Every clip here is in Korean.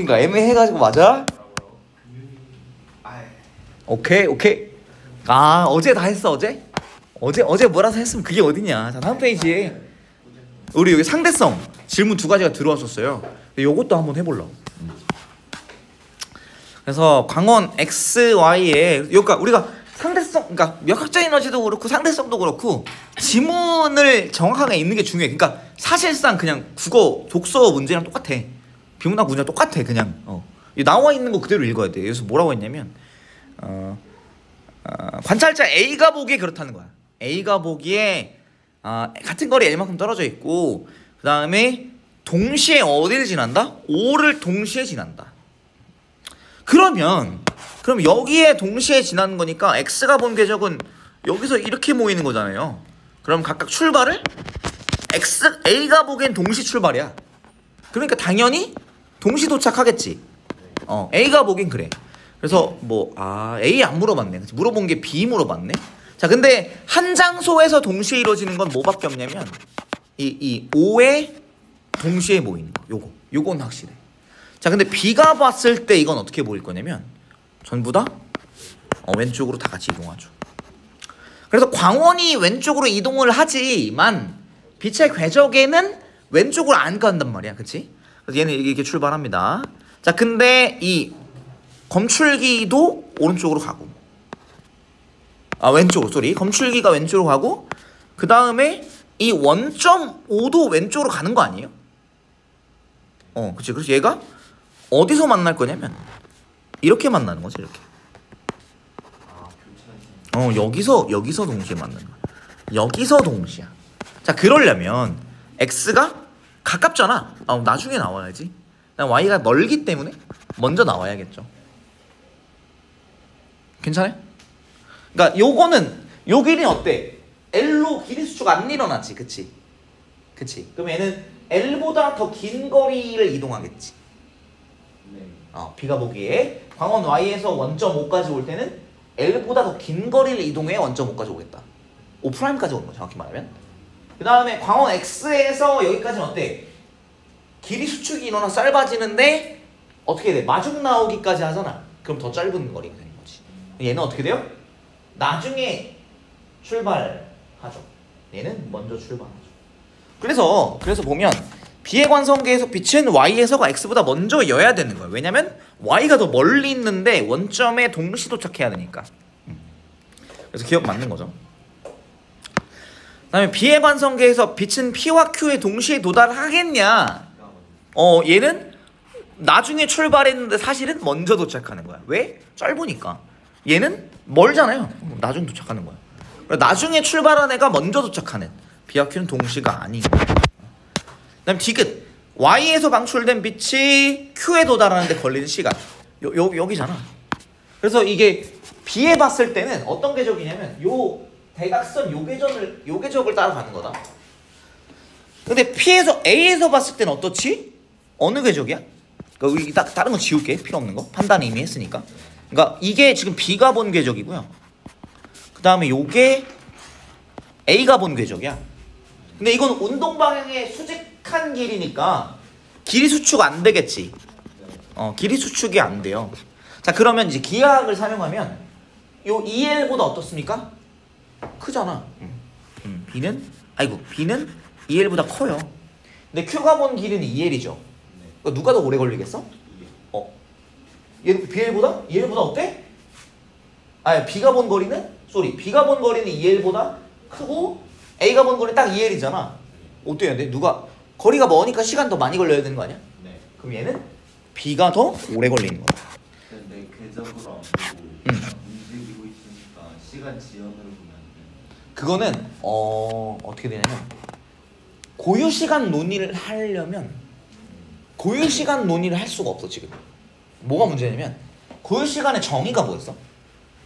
그러니까 애매해가지고 맞아? 오케이. 아 어제 다 했어 어제 뭐라서 했으면 그게 어디냐. 자 다음 페이지에 우리 여기 상대성 질문 두 가지가 들어왔었어요. 요것도 한번 해볼라. 그래서 광원 x, y에 그러니까 우리가 상대성, 그러니까 역학적 에너지도 그렇고 상대성도 그렇고 지문을 정확하게 읽는 게 중요해. 그러니까 사실상 그냥 국어 독서 문제랑 똑같아. 비문학 문제랑 똑같아. 그냥 나와 있는 거 그대로 읽어야 돼. 여기서 뭐라고 했냐면 관찰자 A가 보기에 그렇다는 거야. A가 보기에 같은 거리 L만큼 떨어져 있고 그 다음에 동시에 어디를 지난다? O를 동시에 지난다. 그럼 여기에 동시에 지나는 거니까 X가 본 궤적은 여기서 이렇게 모이는 거잖아요. 그럼 각각 출발을 A가 보기엔 동시 출발이야. 그러니까 당연히 동시 도착하겠지. A가 보기엔 그래. 그래서 A 안 물어봤네. 물어본 게 B 물어봤네. 자 근데 한 장소에서 동시에 이루어지는 건 뭐밖에 없냐면 이 O에 동시에 모이는 거. 요건 확실해. 자 근데 B가 봤을 때 이건 어떻게 보일 거냐면 전부 다 왼쪽으로 다 같이 이동하죠. 그래서 광원이 왼쪽으로 이동을 하지만 빛의 궤적에는 왼쪽으로 안 간단 말이야. 그치? 그래서 얘는 이렇게 출발합니다. 자 근데 이 검출기도 오른쪽으로 가고 왼쪽으로 검출기가 왼쪽으로 가고 그 다음에 이 원점 5도 왼쪽으로 가는 거 아니에요? 그치. 그래서 얘가 어디서 만날 거냐면 이렇게 만나는 거지. 이렇게 여기서 동시에 만나는 거야. 여기서 동시야. 자 그러려면 X가 가깝잖아. 나중에 나와야지. Y가 멀기 때문에 먼저 나와야겠죠. 괜찮아요? 그러니까 요거는 요 길이 어때? L로 길이 수축 안 일어났지. 그치? 그럼 얘는 L보다 더 긴 거리를 이동하겠지. B가 보기에 광원 Y에서 원점 5까지 올 때는 L보다 더 긴 거리를 이동해 원점 5까지 오겠다. 5'까지 오는 거 정확히 말하면. 그 다음에 광원 X에서 여기까지는 어때? 길이 수축이 일어나 짧아지는데 어떻게 돼? 마중 나오기까지 하잖아. 그럼 더 짧은 거리가 되는 거지. 얘는 어떻게 돼요? 나중에 출발하죠. 얘는 먼저 출발하죠. 그래서 보면 B의 관성계에서 빛은 Y에서가 X보다 먼저 여야 되는 거예요. 왜냐면 Y가 더 멀리 있는데 원점에 동시 도착해야 되니까. 그래서 기억 맞는 거죠. 그 다음에 B의 관성계에서 빛은 P와 Q에 동시에 도달하겠냐? 얘는 나중에 출발했는데 사실은 먼저 도착하는 거야. 왜? 짧으니까. 얘는 멀잖아요. 나중에 도착하는 거야. 나중에 출발한 애가 먼저 도착하는. B와 Q는 동시가 아닌 거야. 그 다음 디귿. Y에서 방출된 빛이 Q에 도달하는데 걸리는 시간. 여기잖아. 그래서 이게 B에 봤을 때는 어떤 궤적이냐면 요 대각선 요 궤적을 따라가는 거다. 근데 A에서 봤을 때는 어떻지? 어느 궤적이야? 그러니까 다른 거 지울게. 필요 없는 거. 판단 이미 했으니까. 그러니까 이게 지금 B가 본 궤적이고요. 그 다음에 요게 A가 본 궤적이야. 근데 이건 운동 방향에 수직한 길이니까 길이 수축 안 되겠지. 길이 수축이 안 돼요. 자 그러면 이제 기하학을 사용하면 요 EL보다 어떻습니까? 크잖아. B는 EL보다 커요. 근데 Q가 본 길이는 EL이죠. 누가 더 오래 걸리겠어? 얘 BL보다? EL보다 어때? B가 본 거리는? B가 본 거리는 EL보다 크고 A가 본 거리는 딱 EL이잖아. 어때야 돼? 거리가 머니까 시간 더 많이 걸려야 되는 거 아니야? 네. 그럼 얘는 B가 더 오래 걸리는 거야. 근데 궤적으로 안 보고 움직이고 있으니까 시간 지연으로 보면 안 돼. 그거는 어떻게 되냐면 고유시간 논의를 하려면 고유시간 논의를 할 수가 없어 지금. 뭐가 문제냐면 고유시간의 정의가 뭐였어?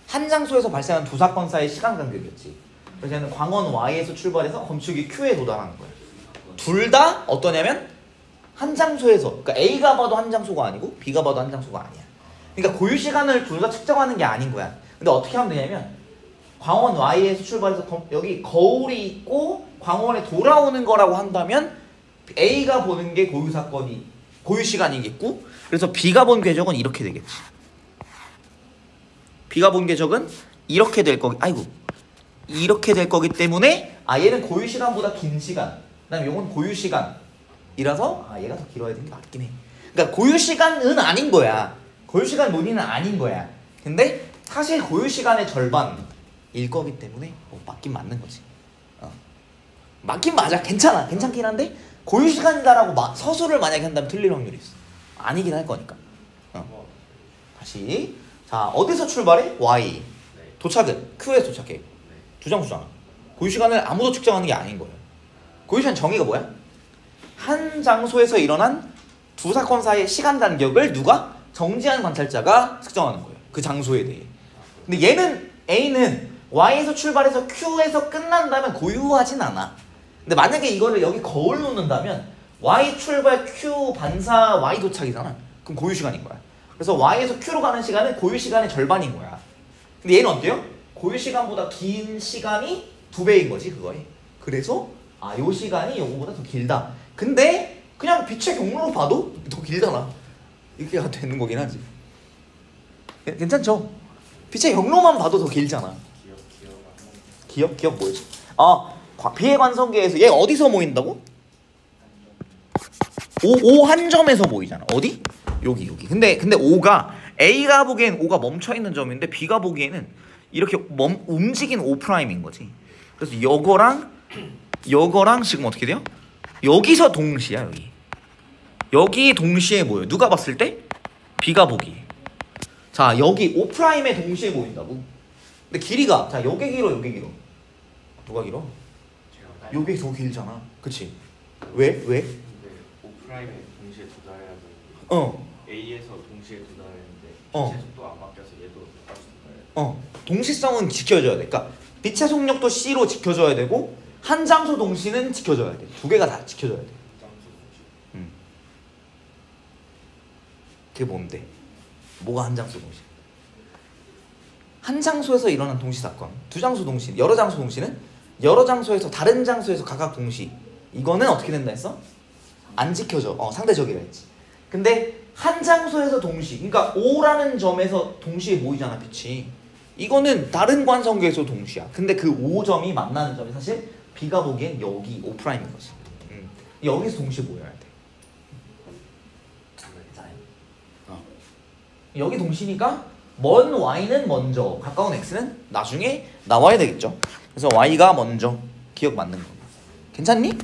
한 장소에서 발생한 두 사건 사이의 시간 간격이었지. 그래서 얘는 광원 Y에서 출발해서 검출기 Q에 도달하는 거야. 둘 다 어떠냐면 한 장소에서, 그러니까 A가 봐도 한 장소가 아니고 B가 봐도 한 장소가 아니야. 그러니까 고유시간을 둘 다 측정하는 게 아닌 거야. 근데 어떻게 하면 되냐면 광원 Y에서 출발해서 여기 거울이 있고 광원에 돌아오는 거라고 한다면 A가 보는 게 고유사건이 고유 시간이겠고, 그래서 B가 본 궤적은 이렇게 되겠지. B가 본 궤적은 이렇게 될 거기, 아이고, 이렇게 될 거기 때문에 얘는 고유 시간보다 긴 시간, 그다음에 요건 고유 시간이라서 얘가 더 길어야 되는 게 맞긴 해. 그러니까 고유 시간은 아닌 거야. 고유 시간 논의는 아닌 거야. 근데 사실 고유 시간의 절반일 거기 때문에 맞긴 맞는 거지. 맞긴 맞아. 괜찮아. 괜찮긴 한데 고유 시간이다라고 서술을 만약에 한다면 틀릴 확률이 있어. 아니긴 할 거니까. 다시. 자, 어디서 출발해? Y. 도착은 Q에서 도착해. 두 장소잖아. 고유 시간을 아무도 측정하는 게 아닌 거예요. 고유 시간 정의가 뭐야? 한 장소에서 일어난 두 사건 사이의 시간 간격을 누가? 정지한 관찰자가 측정하는 거예요. 그 장소에 대해. 근데 얘는 A는 Y에서 출발해서 Q에서 끝난다면 고유하진 않아. 근데 만약에 이거를 여기 거울 놓는다면 Y 출발 Q 반사 Y 도착이잖아. 그럼 고유 시간인 거야. 그래서 Y에서 Q로 가는 시간은 고유 시간의 절반인 거야. 근데 얘는 어때요? 고유 시간보다 긴 시간이 2배인 거지 그거에. 그래서 요 시간이 요거보다 더 길다. 근데 그냥 빛의 경로로 봐도 더 길잖아. 이렇게 되는 거긴 하지. 괜찮죠? 빛의 경로만 봐도 더 길잖아. 기억 뭐였지? B의 관성계에서 얘 어디서 모인다고? O 한 점에서 모이잖아. 어디? 여기. 근데 O가 A가 보기엔 O가 멈춰 있는 점인데 B가 보기에는 이렇게 움직인 O'인 거지. 그래서 여거랑 지금 어떻게 돼요? 여기서 동시야 여기 동시에 모여. 누가 봤을 때? B가 보기에. 자, 여기 O'에 동시에 모인다고. 근데 길이가 자, 요게 길어, 요게 길어. 누가 길어? 요게 더 길잖아. 그치? 왜? 근데 O'에 동시에 도달해야 되는데 A에서 동시에 도달했는데 빛의 속도가 안 바뀌어서 얘도 똑같이 도달해야 돼. 동시성은 지켜줘야 돼. 그러니까 빛의 속력도 C로 지켜줘야 되고 한 장소 동시는 지켜줘야 돼. 두 개가 다 지켜줘야 돼. 그게 뭔데? 뭐가 한 장소 동시? 한 장소에서 일어난 동시 사건, 두 장소 동시, 여러 장소 동시는 여러 장소에서 다른 장소에서 각각 동시. 이거는 어떻게 된다 했어? 안 지켜져. 상대적이라 했지. 근데 한 장소에서 동시, 그러니까 O라는 점에서 동시에 모이잖아, 빛이. 이거는 다른 관성계에서 동시야. 근데 그 O 점이 만나는 점이 사실 B가 보기엔 여기 O'인 거지. 여기서 동시에 모여야 돼. 여기 동시니까 먼 Y는 먼저, 가까운 X는 나중에 나와야 되겠죠. 그래서 Y가 먼저. 기억 맞는 거. 괜찮니?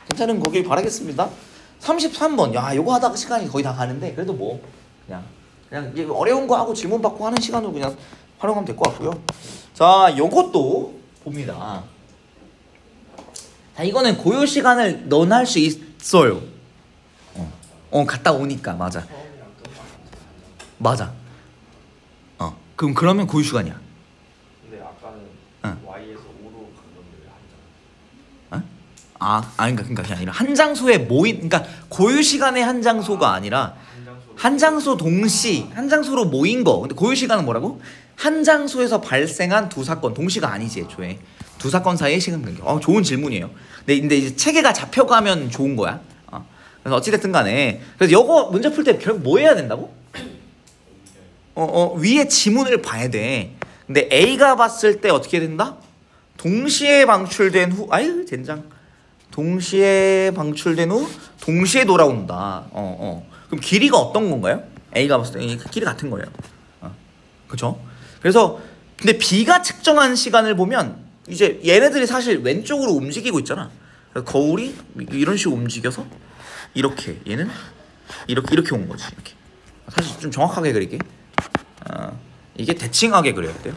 괜찮은 거길 바라겠습니다. 33번. 야, 요거 하다가 시간이 거의 다 가는데 그래도 뭐 그냥 어려운 거 하고 질문 받고 하는 시간으로 그냥 활용하면 될 것 같고요. 자, 요것도 봅니다. 자, 이거는 고유 시간을 논할 수 있어요. 갔다 오니까 맞아. 그러면 고유 시간이야. 근데 아까는 Y에서 O로 간 건데 왜 한 장소? 그러니까 그게 아니라 한 장소에 모인, 그러니까 고유 시간의 한 장소가 아니라 한 장소 동시, 한 장소로 모인 거. 근데 고유 시간은 뭐라고? 한 장소에서 발생한 두 사건, 동시가 아니지 애초에. 두 사건 사이의 시간 간격. 좋은 질문이에요. 근데 이제 체계가 잡혀가면 좋은 거야. 그래서 어찌됐든 간에. 그래서 요거 문제 풀 때 결국 뭐 해야 된다고? 위에 지문을 봐야 돼. 근데 A가 봤을 때 어떻게 된다? 동시에 방출된 후, 젠장. 동시에 방출된 후 동시에 돌아온다. 그럼 길이가 어떤 건가요? A가 봤을 때 길이 같은 거예요. 그렇죠? 그래서 근데 B가 측정한 시간을 보면 이제 얘네들이 사실 왼쪽으로 움직이고 있잖아. 그래서 거울이 이런 식으로 움직여서 이렇게, 얘는 이렇게 온 거지. 이렇게. 사실 좀 정확하게 그릴게. 이게 대칭하게 그려야 돼요.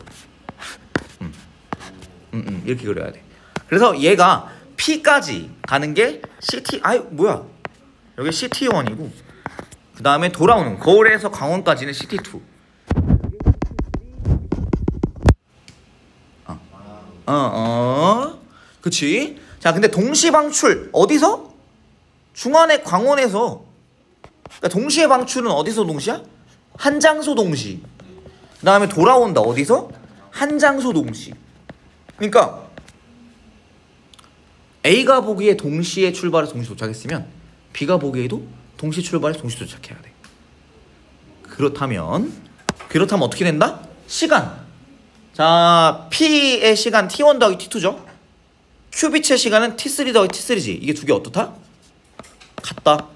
이렇게 그려야 돼. 그래서 얘가 P까지 가는 게 CT, 뭐야? 여기 CT1이고 그 다음에 돌아오는 거울에서 강원까지는 CT2. 그치? 자, 근데 동시 방출 어디서? 중안의 광원에서. 그러니까 동시에 방출은 어디서 동시야? 한 장소 동시. 그 다음에 돌아온다. 어디서? 한 장소 동시. 그러니까 A가 보기에 동시에 출발해서 동시 도착했으면 B가 보기에도 동시 출발해서 동시 도착해야 돼. 그렇다면 어떻게 된다? 시간. 자, P의 시간 T1 더하기 T2죠. Q빛의 시간은 T3 더하기 T3지. 이게 두 개 어떻다? 같다.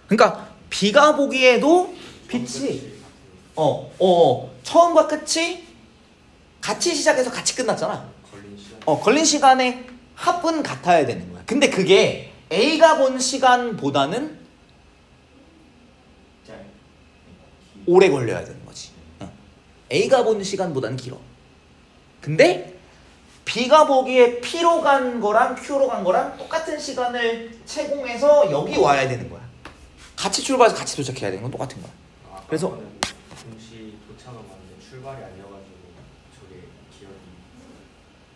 그러니까 B가 보기에도 빛이 처음과 끝이 같이 시작해서 같이 끝났잖아. 걸린 시간의 합은 같아야 되는 거야. 근데 그게 A가 본 시간보다는 오래 걸려야 되는 거지. A가 본 시간보다는 길어. 근데 B가 보기에 P로 간 거랑 Q로 간 거랑 똑같은 시간을 채공해서 여기 와야 되는 거야. 같이 출발해서 같이 도착해야 되는 건 똑같은 거야. 그래서 동시 도착은 맞는데 출발이 아니어가지고 저게 기억이.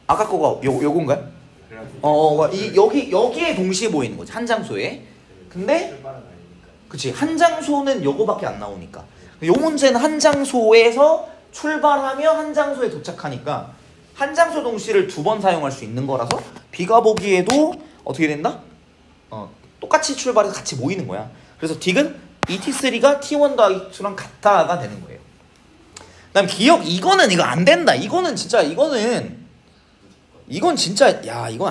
아까 거가 요건가요? 여기에 동시에 보이는 거지, 한 장소에. 근데 출발은 아니니까. 그치, 한 장소는 요거밖에 안 나오니까. 요 문제는 한 장소에서 출발하며 한 장소에 도착하니까 한 장소 동시를 두 번 사용할 수 있는 거라서 B가 보기에도 어떻게 된다? 똑같이 출발해서 같이 모이는 거야. 그래서 딕은 이 T3가 T1 더하기 T2랑 같다가 되는 거예요. 그다음 기억, 이거 안 된다. 이건 진짜 이건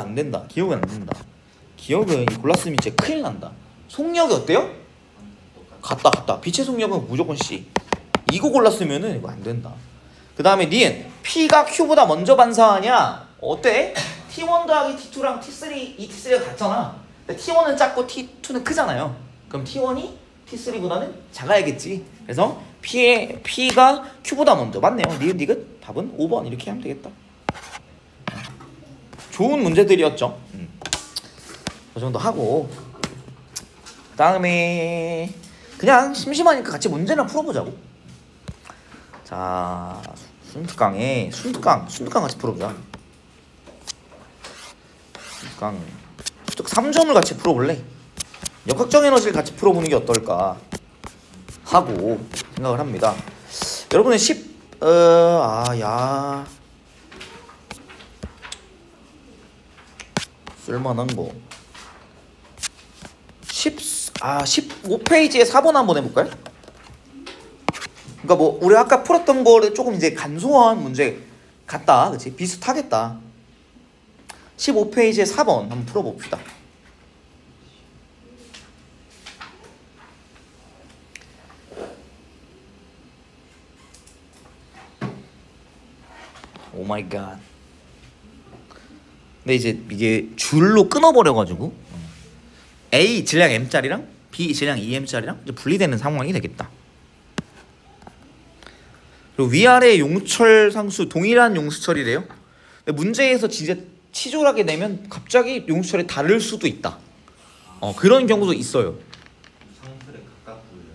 안 된다. 기억은 안 된다. 기억은 골랐으면 진짜 큰일 난다. 속력이 어때요? 같다. 빛의 속력은 무조건 C. 이거 골랐으면은 이거 안 된다. 그 다음에 니은 P가 Q보다 먼저 반사하냐? 어때? T1 더하기 T2랑 T3, 이 T3가 같잖아. T1은 작고 T2는 크잖아요. 그럼 T1이 T3보다는 작아야겠지. 그래서 P가 Q보다 먼저. 맞네요. 니은 딕은 답은 5번 이렇게 하면 되겠다. 좋은 문제들이었죠. 그 정도 하고 그 다음에 그냥 심심하니까 같이 문제나 풀어보자고. 자, 순특강 같이 풀어보자. 순특강 3점을 같이 풀어볼래? 역학적 에너지를 같이 풀어보는 게 어떨까 하고 생각을 합니다. 여러분의 쓸만한 거 15페이지에 4번 한번 해볼까요? 그러니까 뭐 우리 아까 풀었던 거를 조금 이제 간소한 문제 같다, 그치? 비슷하겠다. 15페이지에 4번 한번 풀어봅시다. 오 마이 갓. 근데 이제 이게 줄로 끊어버려가지고 A 질량 M짜리랑 B 질량 2M짜리랑 이제 분리되는 상황이 되겠다. 그리고 위아래 용철 상수 동일한 용수철이래요. 근데 문제에서 진짜 치졸하게 내면 갑자기 용수철이 다를 수도 있다. 그런 경우도 있어요. 상수를 각각 구해야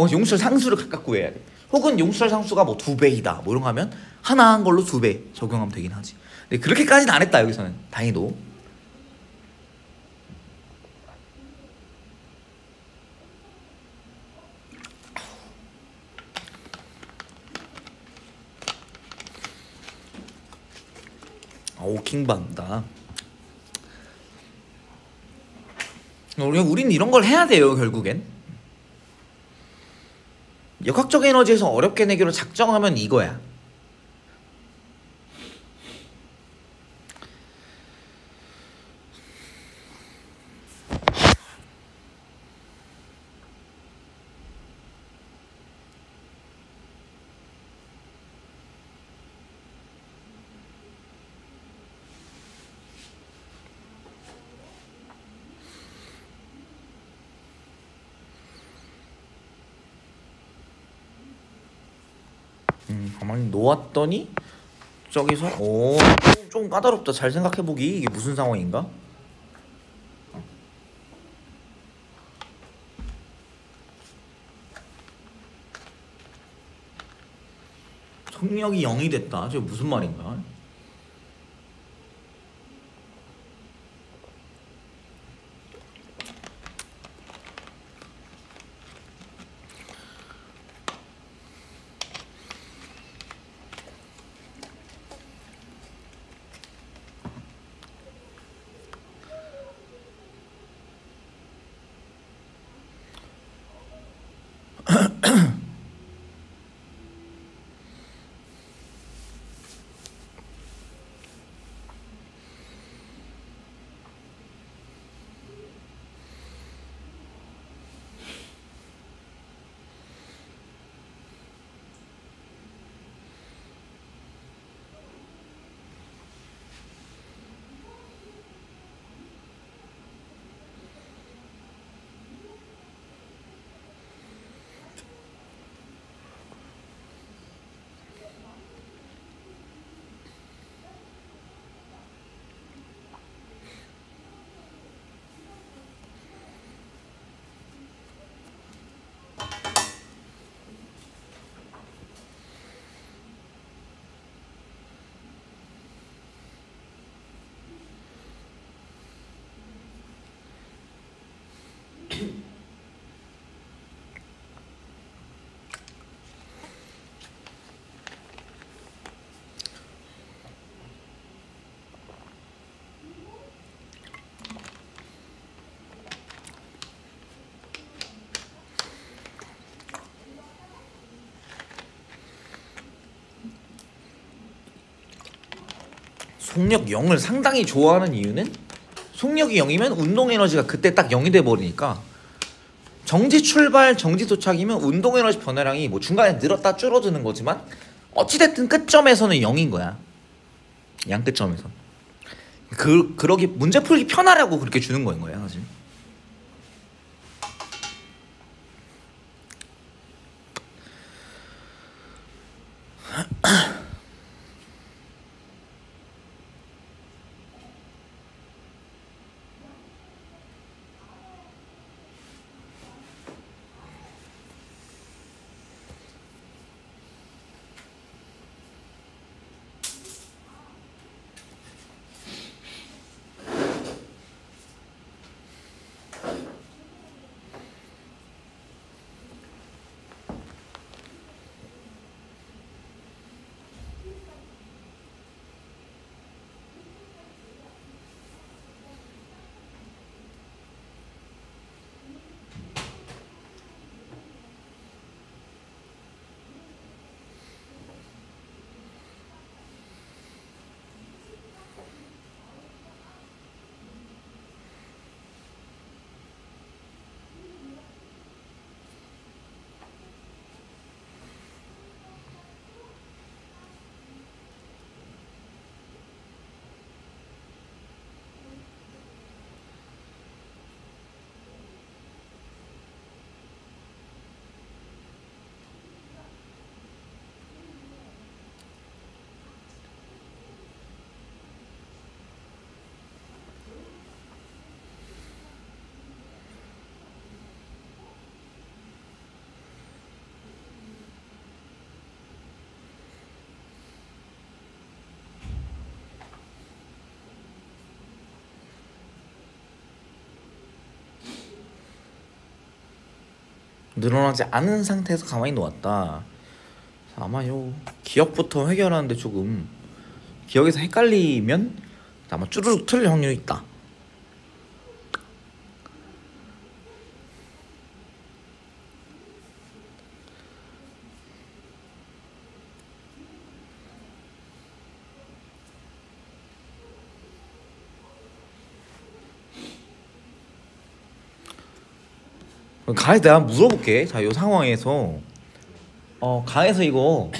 돼. 용수철 상수를 각각 구해야 돼. 혹은 용수철 상수가 뭐 2배이다 뭐 이런 거 하면 하나 한 걸로 2배 적용하면 되긴 하지. 근데 그렇게까지는 안 했다 여기서는. 다행히도. 킹받는다. 우린 이런 걸 해야 돼요 결국엔. 역학적 에너지에서 어렵게 내기로 작정하면 이거야. 가만히 놓았더니 저기서 좀 까다롭다. 잘 생각해보기. 이게 무슨 상황인가? 속력이 0이 됐다. 저게 무슨 말인가? 속력 0을 상당히 좋아하는 이유는 속력이 0이면 운동 에너지가 그때 딱 0이 돼 버리니까 정지 출발, 정지 도착이면 운동 에너지 변화량이 뭐 중간에 늘었다 줄어드는 거지만 어찌됐든 끝점에서는 0인 거야. 양 끝점에서. 그러기 문제 풀기 편하라고 그렇게 주는 거인 거야, 사실. 늘어나지 않은 상태에서 가만히 놓았다. 아마 요 기억부터 해결하는데 조금 기억에서 헷갈리면 아마 쭈르륵 틀릴 확률이 있다. 가에서 내가 물어볼게. 자, 요 상황에서 가에서 이거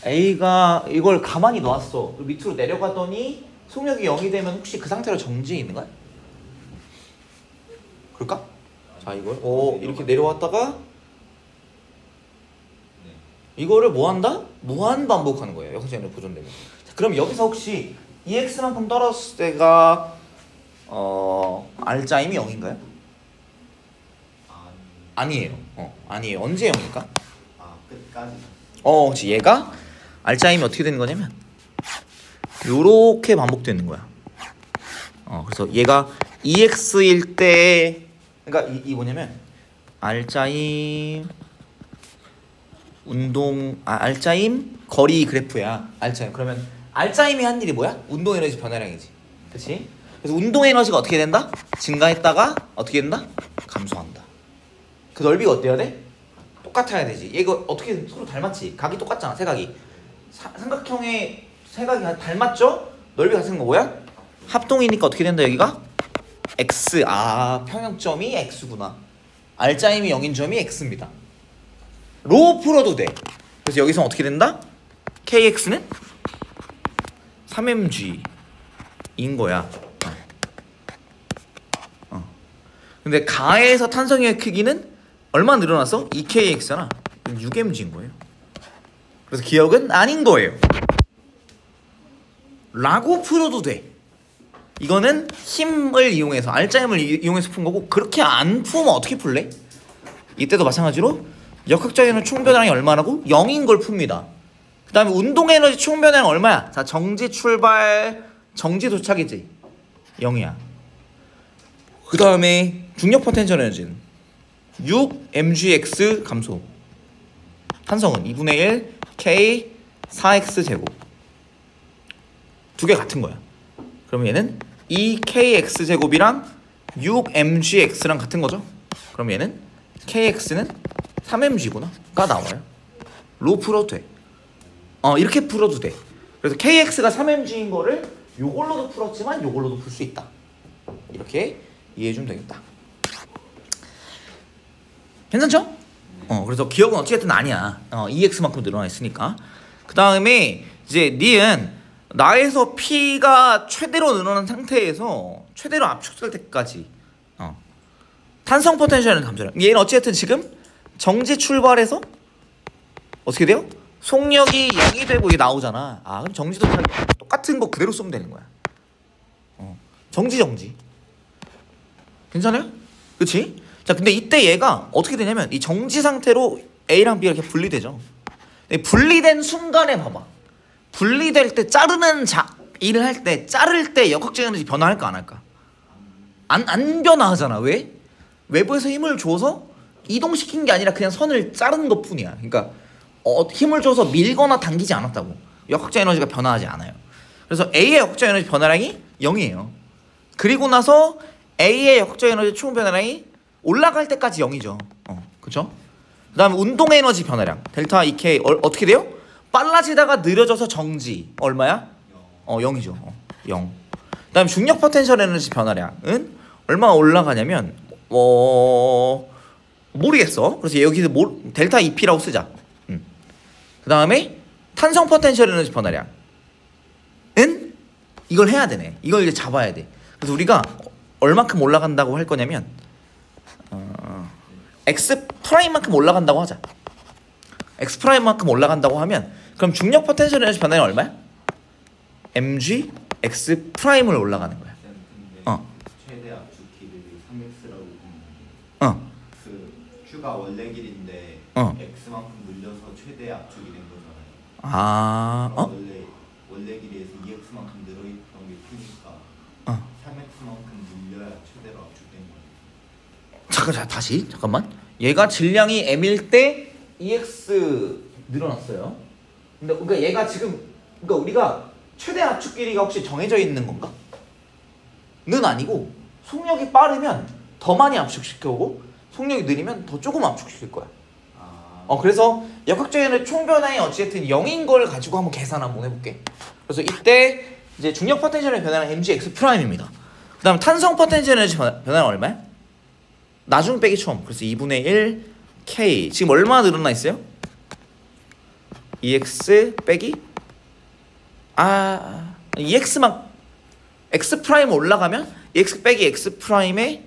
A가 이걸 가만히 놨어. 그리고 밑으로 내려가더니 속력이 0이 되면 혹시 그 상태로 정지해 있는 거야? 그럴까? 자, 이걸 이렇게 내려왔다가 이거를 뭐 한다? 무한 반복하는 거예요. 역전되면 보존되면. 자, 그럼 여기서 혹시 EX만큼 떨어졌을 때가 R자임이 0인가요? 아니에요. 아니에요. 언제 0일까? 끝까지. 그렇지. 얘가 R자임이 어떻게 되는 거냐면 요렇게 반복되는 거야. 그래서 얘가 EX일 때 그러니까 이 뭐냐면 R자임 운동 R자임 거리 그래프야. R자임. 그러면 R자임이 한 일이 뭐야? 운동 에너지 변화량이지. 그렇지? 그래서 운동 에너지가 어떻게 된다? 증가했다가 어떻게 된다? 감소한다. 그 넓이가 어때야 돼? 똑같아야 되지. 얘가 어떻게 서로 닮았지? 각이 똑같잖아. 세각이. 삼각형의 세각이 닮았죠? 넓이 같은 거 뭐야? 합동이니까 어떻게 된다 여기가? X. 평형점이 X구나. R자임이 0인 점이 X입니다. 로 풀어도 돼. 그래서 여기서 어떻게 된다? KX는 3mg인 거야. 근데 가에서 탄성의 크기는 얼마 늘어났어? 2kx잖아. 6mg인 거예요. 그래서 기억은 아닌 거예요. 라고 풀어도 돼. 이거는 힘을 이용해서 R자임을 이용해서 푼 거고 그렇게 안 풀면 어떻게 풀래? 이때도 마찬가지로 역학적인 총변화량이 얼마라고? 0인 걸 풉니다. 그 다음에 운동에너지 총변화량 얼마야? 자, 정지 출발, 정지 도착이지. 0이야. 그 다음에 중력 포텐셜 에너지는 6mgx 감소. 탄성은 2분의 1 k 4x 제곱. 두 개 같은 거야. 그럼 얘는 2kx 제곱이랑 6mgx랑 같은 거죠. 그럼 얘는 kx는 3mg구나가 나와요. 로 풀어도 돼. 이렇게 풀어도 돼. 그래서 kx가 3mg인 거를 요걸로도 풀었지만 요걸로도 풀 수 있다. 이렇게 이해해주면 되겠다. 괜찮죠? 그래서 기억은 어찌됐든 아니야. 2x만큼 늘어나 있으니까. 그 다음에 이제 니은 나에서 P가 최대로 늘어난 상태에서 최대로 압축될 때까지 탄성 포텐셜은 감소라. 얘는 어찌됐든 지금 정지 출발해서 어떻게 돼요? 속력이 0이 되고 이게 나오잖아. 그럼 정지도 똑같은 거 그대로 쓰면 되는 거야. 정지. 괜찮아요? 그치? 자, 근데 이때 얘가 어떻게 되냐면 이 정지 상태로 A랑 B가 이렇게 분리되죠. 분리된 순간에 봐봐. 분리될 때 자르는 일을 할 때 자를 때 역학적 에너지 변화할까 안 할까? 안 변화하잖아. 왜? 외부에서 힘을 줘서 이동시킨 게 아니라 그냥 선을 자르는 것 뿐이야. 그러니까 힘을 줘서 밀거나 당기지 않았다고. 역학적 에너지가 변화하지 않아요. 그래서 A의 역학적 에너지 변화량이 0이에요. 그리고 나서 A의 역학적 에너지 총 변화량이 올라갈 때까지 0이죠. 그쵸? 그 다음에 운동 에너지 변화량 델타 EK 어떻게 돼요? 빨라지다가 느려져서 정지 얼마야? 0이죠. 0. 그 다음에 중력 포텐셜 에너지 변화량은 얼마나 올라가냐면 모르겠어. 그래서 여기서 델타 EP라고 쓰자. 그 다음에 탄성 포텐셜 에너지 변화량은 이걸 해야 되네. 이걸 이제 잡아야 돼. 그래서 우리가 얼마큼 올라간다고 할 거냐면 X 프라임만큼 올라간다고 하자. X 프라임만큼 올라간다고 하면 그럼 중력 포텐셜 에너지 변화량이 얼마야? mg x 프라임을 올라가는 거야. 최대 압축 길이를 3x라고 보면 그 q가 원래 길인데 x만큼 늘려서 최대 압축이 된 거잖아요. 원래 길이에서 2x만큼 늘어있던 게 q니까 3x만큼 늘려야 최대로 압축된 거예요. 잠깐만. 얘가 질량이 m일 때 2x 늘어났어요. 근데 그러니까 얘가 지금 우리가 최대 압축 길이가 혹시 정해져 있는 건가? 는 아니고 속력이 빠르면 더 많이 압축시켜오고 속력이 느리면 더 조금 압축시킬 거야. 그래서 역학적 에너지 총 변화에 어찌됐든 0인 걸 가지고 한번 계산 한번 해볼게. 그래서 이때 이제 중력 포텐셜의 변화는 mgx 프라임입니다. 그 다음 탄성 포텐셜 에너지 변화는 얼마야? 나중 빼기 처음. 그래서 2분의 1 k 지금 얼마나 늘어나 있어요? 2x 빼기 2x만 x 프라임 올라가면 x 빼기 x 프라임의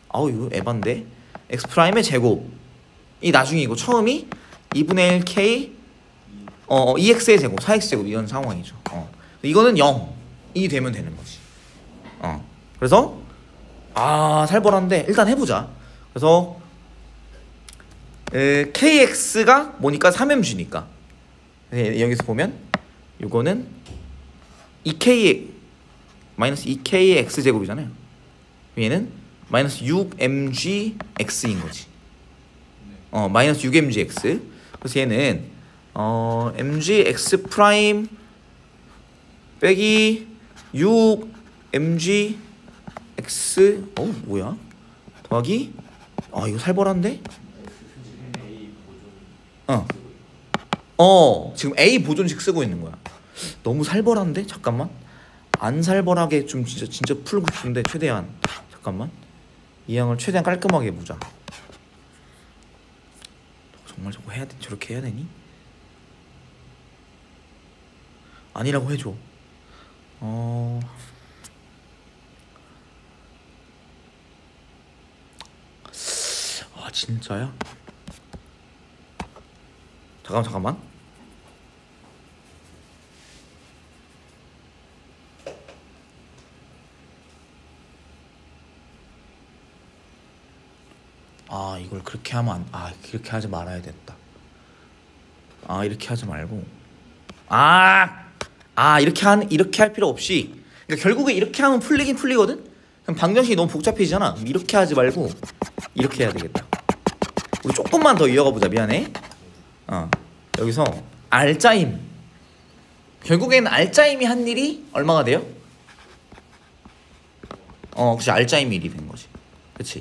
이거 에반데 x 프라임의 제곱이 나중이고 처음이 2분의 1 k 2x의 제곱 4x 제곱 이런 상황이죠. 이거는 0이 되면 되는 거지. 그래서 살벌한데 일단 해보자. 그래서 kx가 뭐니까 3mg니까 여기서 보면 요거는 2k 마이너스 2k의 x제곱이잖아요. 얘는 마이너스 6mgx인 거지. 마이너스 6mgx. 그래서 얘는 mgx 프라임 빼기 6mgx 뭐야? 더하기 이거 살벌한데? 지금 A 보존식 쓰고 있는 거야. 너무 살벌한데? 잠깐만. 안 살벌하게 좀 진짜 풀고 싶은데 최대한 잠깐만. 이 양을 최대한 깔끔하게 해보자. 정말 저거 해야 돼? 저렇게 해야 되니? 아니라고 해줘. 진짜야? 잠깐만. 이걸 그렇게 하면 그렇게 하지 말아야 됐다. 이렇게 하지 말고 이렇게 할 필요 없이 그러니까 결국에 이렇게 하면 풀리긴 풀리거든? 그럼 방정식이 너무 복잡해지잖아. 이렇게 하지 말고 이렇게 해야 되겠다. 우리 조금만 더 이어가 보자. 미안해. 여기서 알짜임. 결국에는 알짜임이 한 일이 얼마가 돼요? 그치. 알짜임이 일이 된 거지. 그치.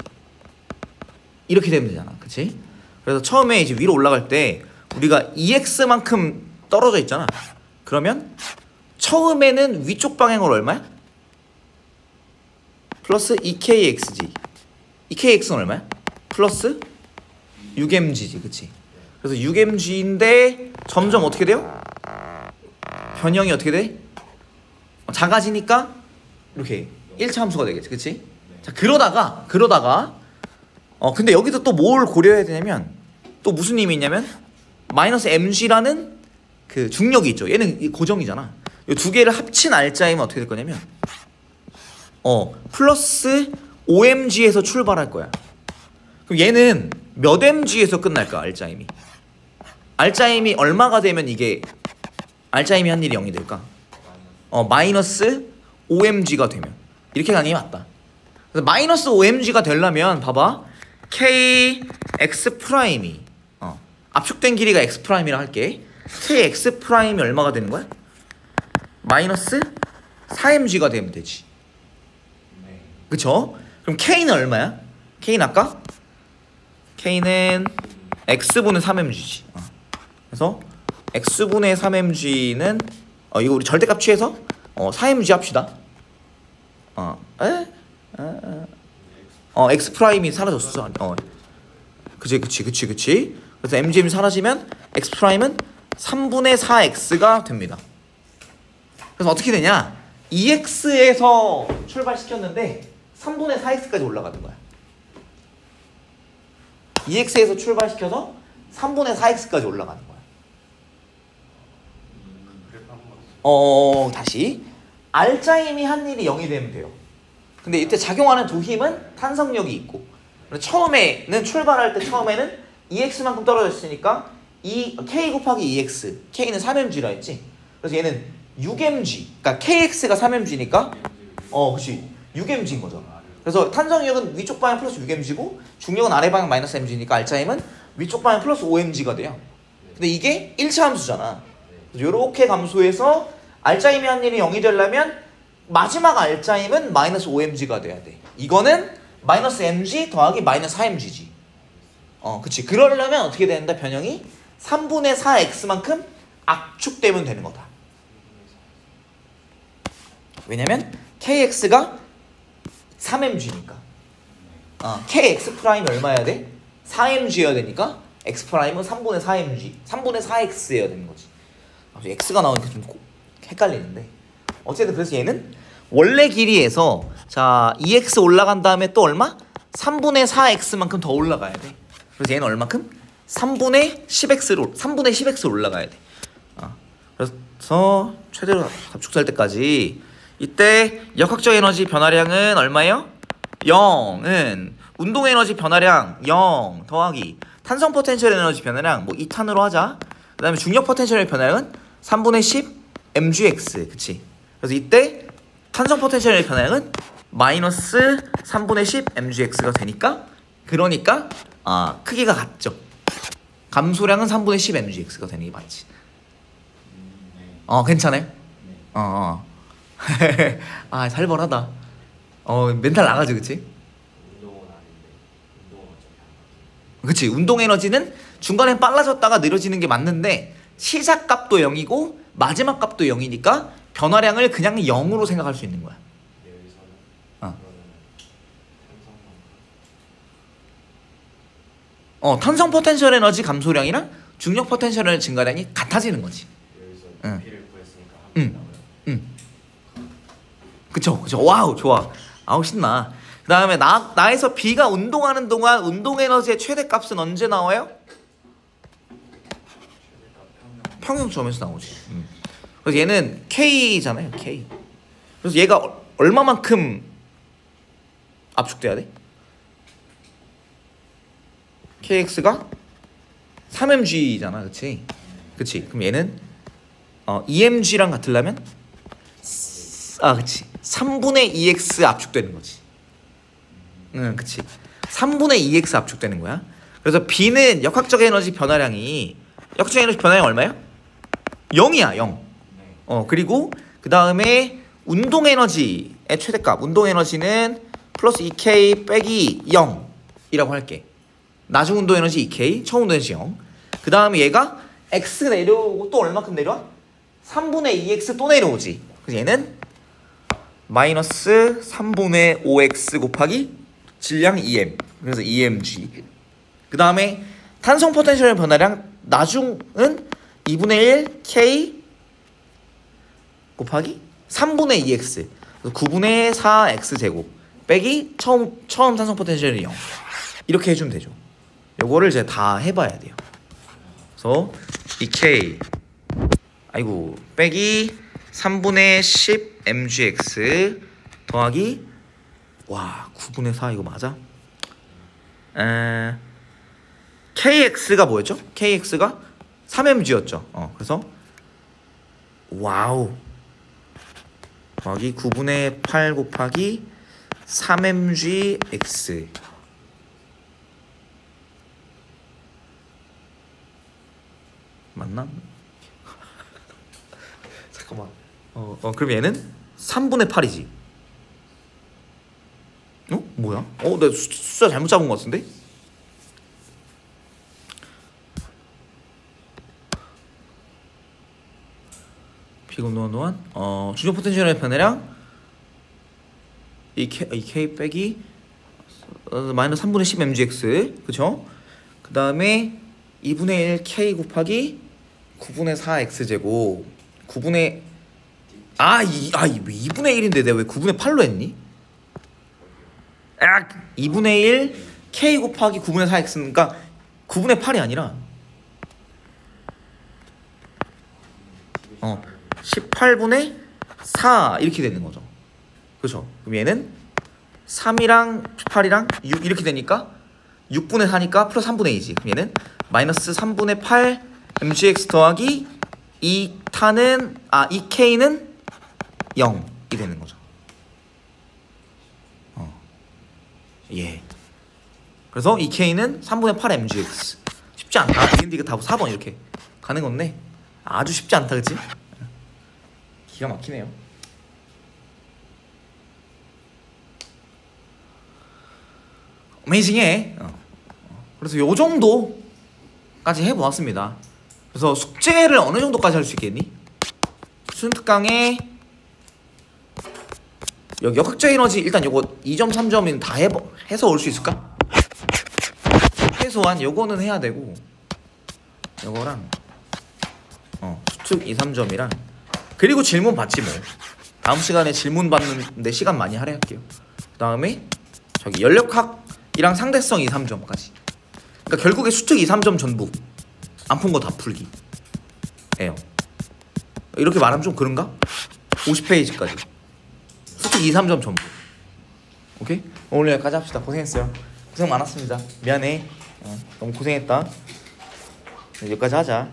이렇게 되면 되잖아. 그치? 그래서 처음에 이제 위로 올라갈 때 우리가 2x만큼 떨어져 있잖아. 그러면 처음에는 위쪽 방향으로 얼마야? 플러스 2kxg. 2kx는 얼마야? 플러스 6mg지, 그치? 그래서 6mg인데 점점 어떻게 돼요? 변형이 어떻게 돼? 작아지니까 이렇게 1차 함수가 되겠지, 그치? 자, 그러다가 근데 여기서 또 뭘 고려해야 되냐면 또 무슨 힘이 있냐면 마이너스 mg라는 그 중력이 있죠. 얘는 고정이잖아. 이 두 개를 합친 알짜임은 어떻게 될 거냐면 플러스 5mg에서 출발할 거야. 그럼 얘는 몇 mg에서 끝날까? 알짜임이 얼마가 되면 이게 알짜임이 한 일이 0이 될까? 마이너스 5mg가 되면 이렇게 가는 게 맞다. 그래서 마이너스 5mg가 되려면 봐봐, kx 프라임이 압축된 길이가 x 프라임이라 할게. kx 프라임이 얼마가 되는 거야? 마이너스 4mg가 되면 되지. 그쵸? 그럼 k는 얼마야? k는 아까? k는 x분의 3mg지. 그래서 x분의 3mg는 이거 우리 절대값 취해서 4mg 합시다. x 프라임이 사라졌어. 그치. 그래서 mgm이 사라지면 x 프라임은 3분의 4x가 됩니다. 그래서 어떻게 되냐? 2x에서 출발시켰는데 3분의 4x까지 올라가는 거야. 2x에서 출발시켜서 3분의 4x까지 올라가는 거야. 다시 알짜임이 한 일이 0이 되면 돼요. 근데 이때 작용하는 두 힘은 탄성력이 있고, 처음에는 출발할 때 처음에는 2x만큼 떨어졌으니까 k 곱하기 2x, k는 3mg라 했지. 그래서 얘는 6mg, 그러니까 kx가 3mg니까 그치, 6mg인 거죠. 그래서 탄성력은 위쪽 방향 플러스 6mg고 중력은 아래 방향 마이너스 mg니까 알짜임은 위쪽 방향 플러스 5mg가 돼요. 근데 이게 1차 함수잖아. 그래서 이렇게 감소해서 알짜임이 한 일이 0이 되려면 마지막 알짜임은 마이너스 5mg가 돼야 돼. 이거는 마이너스 mg 더하기 마이너스 4mg지. 그치. 그러려면 어떻게 되는다? 변형이 3분의 4x만큼 압축되면 되는 거다. 왜냐면 kx가 3mg니까. kx 프라임이 얼마여야 돼? 4mg여야 되니까 x 프라임은 3분의 4mg, 3분의 4x여야 되는 거지. x가 나오니까 좀 헷갈리는데, 어쨌든 그래서 얘는 원래 길이에서 자 2x 올라간 다음에 또 얼마? 3분의 4x만큼 더 올라가야 돼. 그래서 얘는 얼마큼? 3분의 10x 올라가야 돼. 그래서 최대로 압축될 때까지 이때 역학적 에너지 변화량은 얼마예요? 0은 운동 에너지 변화량 0 더하기 탄성 포텐셜 에너지 변화량 뭐 2탄으로 하자. 그 다음에 중력 포텐셜 변화량은 3분의 10 mgx. 그치? 그래서 이때 탄성 포텐셜 변화량은 마이너스 3분의 10 mgx가 되니까, 그러니까 크기가 같죠. 감소량은 3분의 10 mgx가 되는 게 맞지. 괜찮아요? 살벌하다. 멘탈 나가지, 그치? 그치. 운동 에너지는 중간에 빨라졌다가 느려지는 게 맞는데 시작 값도 0이고 마지막 값도 0이니까 변화량을 그냥 0으로 생각할 수 있는 거야. 탄성 포텐셜 에너지 감소량이랑 중력 포텐셜 에너지 증가량이 같아지는 거지. 그쵸. 와우, 좋아. 아우, 신나. 그 다음에 나에서 B가 운동하는 동안 운동 에너지의 최대값은 언제 나와요? 평형점에서 나오지. 그래서 얘는 K잖아요, K. 그래서 얘가 얼마만큼 압축돼야 돼? KX가 3mg잖아, 그치? 그럼 얘는 2mg랑 같으려면 그치, 3분의 2x 압축되는 거지. 그치. 3분의 2x 압축되는 거야. 그래서 B는 역학적 에너지 변화량이 얼마야? 0이야, 0. 그리고 그 다음에 운동 에너지의 최대값, 운동 에너지는 플러스 2k 빼기 0이라고 할게. 나중 운동 에너지 2k, 처음 운동 에너지 0. 그 다음에 얘가 x 내려오고 또 얼마큼 내려와? 3분의 2x 또 내려오지. 그래서 얘는 마이너스 3분의 5x 곱하기 질량 2m. 그래서 2mg. 그 다음에 탄성 포텐셜 변화량 나중은 2분의 1 k 곱하기 3분의 2x. 9분의 4x 제곱 빼기 처음 탄성 포텐셜이 0. 이렇게 해주면 되죠. 요거를 이제 다 해봐야 돼요. 그래서 이 k 빼기 3분의 10 mgx 더하기 9분의 4 이거 맞아? kx가 뭐였죠? kx가 3mg였죠. 그래서 더하기 9분의 8 곱하기 3mgx 맞나? 잠깐만. 그럼 얘는 3분의 8이지. 뭐야? 내가 숫자 잘못 잡은 것 같은데? 비금노한 중력 포텐셜의 변화량 이 K 빼기 마이너스 3분의 10 mgx 그쵸? 그 다음에 2분의 1 K 곱하기 9분의 4 x제곱 2분의 1인데 내가 왜 9분의 8로 했니? 2분의 1 K 곱하기 9분의 4 x 그러니까 9분의 8이 아니라 18분의 4 이렇게 되는 거죠. 그렇죠? 그럼 얘는 3이랑 8이랑 6 이렇게 되니까 6분의 4니까 플러스 3분의 2지. 그럼 얘는 마이너스 3분의 8 mgx 더하기 이 k는 0이 되는 거죠. 그래서 이 k는 3분의 8 mgx. 쉽지 않다. 근데 이거 답 4번 이렇게 가는 건데 아주 쉽지 않다, 그치? 기가 막히네요. 어메이징해. 그래서 요 정도까지 해보았습니다. 그래서 숙제를 어느 정도까지 할 수 있겠니? 수능특강에 여기 역학적 에너지 일단 요거 2점 3점은 다 해서 올 수 있을까? 최소한 요거는 해야 되고 요거랑 수특 2, 3점이랑 그리고 질문 받지 뭐. 다음 시간에 질문 받는데 시간 많이 할애할게요. 그 다음에 저기 연력학이랑 상대성 2, 3점까지. 그러니까 결국에 수특 2, 3점 전부 안 푼 거 다 풀기 예요. 이렇게 말하면 좀 그런가? 50페이지까지 수특 2, 3점 전부. 오케이? 오늘 여기까지 합시다. 고생했어요. 고생 많았습니다. 미안해. 너무 고생했다. 여기까지 하자.